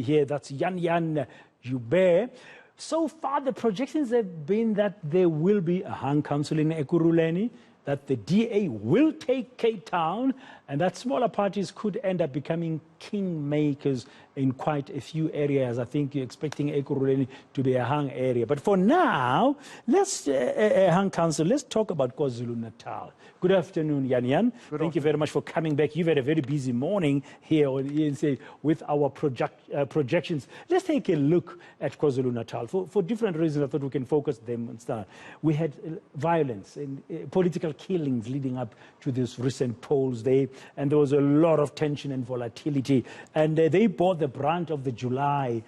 Here, that's Jan-Jan Joubert. So far, the projections have been that there will be a hung council in Ekurhuleni, that the DA will take Cape Town, and that smaller parties could end up becoming kingmakers in quite a few areas. I think you're expecting Ekurhuleni to be a hung area. But for now, let's, hung council, let's talk about KwaZulu-Natal. Good afternoon, Jan-Jan. Thank you very much for coming back. You've had a very busy morning here with our projections. Let's take a look at KwaZulu-Natal. For different reasons, I thought we can focus them on start. We had violence and political killings leading up to these recent polls there, and there was a lot of tension and volatility, and they bore the brunt of the July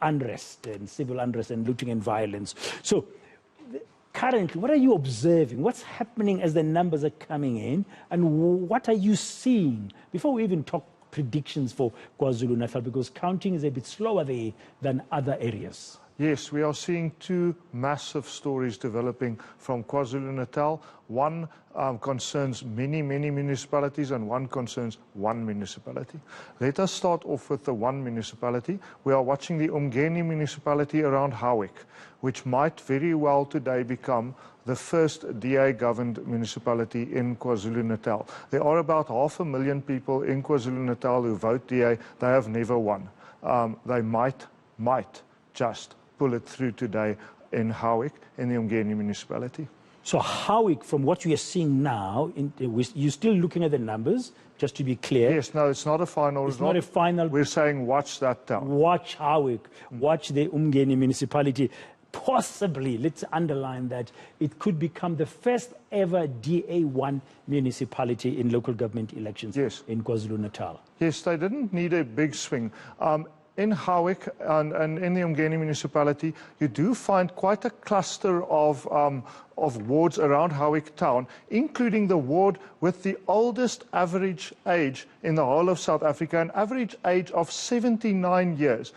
unrest and civil unrest and looting and violence. So currently, what are you observing? What's happening as the numbers are coming in, and what are you seeing before we even talk predictions for KwaZulu-Natal, because counting is a bit slower there than other areas? Yes, we are seeing two massive stories developing from KwaZulu-Natal. One concerns many municipalities, and one concerns one municipality. Let us start off with the one municipality. We are watching the Umgeni municipality around Howick, which might very well today become the first DA-governed municipality in KwaZulu-Natal. There are about 500,000 people in KwaZulu-Natal who vote DA. They have never won. They might just pull it through today in Howick, in the Umgeni municipality. So Howick, from what you are seeing now, you're still looking at the numbers, just to be clear? Yes, no, it's not a final. It's not a final. We're saying watch that town. Watch Howick, watch the Umgeni municipality. Possibly, let's underline that, it could become the first ever DA1 municipality in local government elections in KwaZulu-Natal. Yes, they didn't need a big swing. In Howick and in the Umgeni municipality, you do find quite a cluster of wards around Howick town, including the ward with the oldest average age in the whole of South Africa, an average age of 79 years.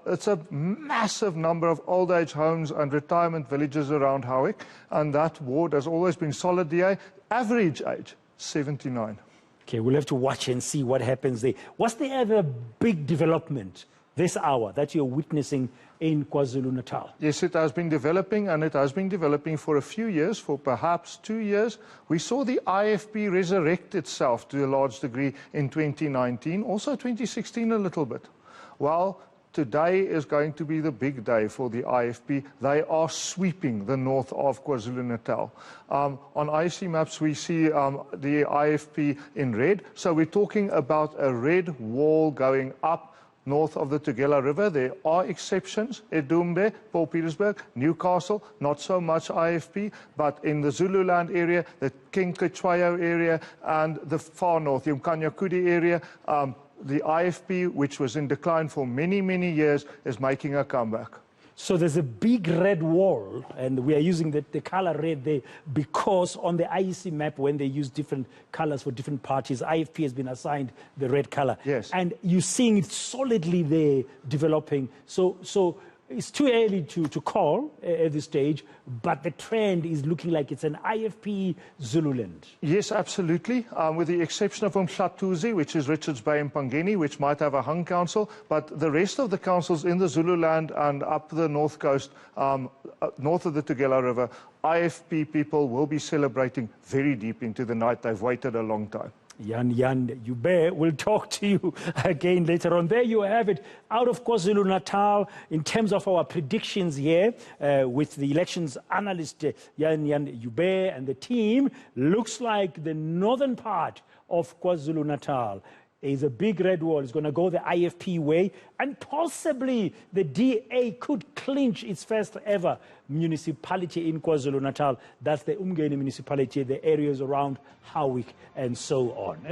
It's a massive number of old age homes and retirement villages around Howick, and that ward has always been solid DA, average age 79. Okay, we'll have to watch and see what happens there. Was there ever big development this hour that you're witnessing in KwaZulu-Natal? Yes, it has been developing, and it has been developing for a few years, for perhaps 2 years. We saw the IFP resurrect itself to a large degree in 2019, also 2016 a little bit. Well, today is going to be the big day for the IFP. They are sweeping the north of KwaZulu-Natal. On IC maps, we see the IFP in red. So we're talking about a red wall going up north of the Tugela River. There are exceptions, Edumbe, Paul Petersburg, Newcastle, not so much IFP, but in the Zululand area, the King Cetshwayo area, and the far north, the Umkanyakudi area, the IFP, which was in decline for many years, is making a comeback. So there's a big red wall, and we are using the color red there because on the IEC map, when they use different colors for different parties, IFP has been assigned the red color. Yes. And you're seeing it solidly there developing. So it's too early to call at this stage, but the trend is looking like it's an IFP Zululand. Yes, absolutely, with the exception of Umhlatuzi, which is Richards Bay and Pangeni, which might have a hung council, but the rest of the councils in the Zululand and up the north coast, north of the Tugela River, IFP people will be celebrating very deep into the night. They've waited a long time. Jan-Jan Joubert, we'll talk to you again later on. There you have it, out of KwaZulu-Natal, in terms of our predictions here, with the elections analyst Jan-Jan Joubert and the team. Looks like the northern part of KwaZulu-Natal is a big red wall. It's going to go the IFP way, and possibly the DA could clinch its first ever municipality in KwaZulu-Natal. That's the Umgeni municipality, the areas around Howick and so on.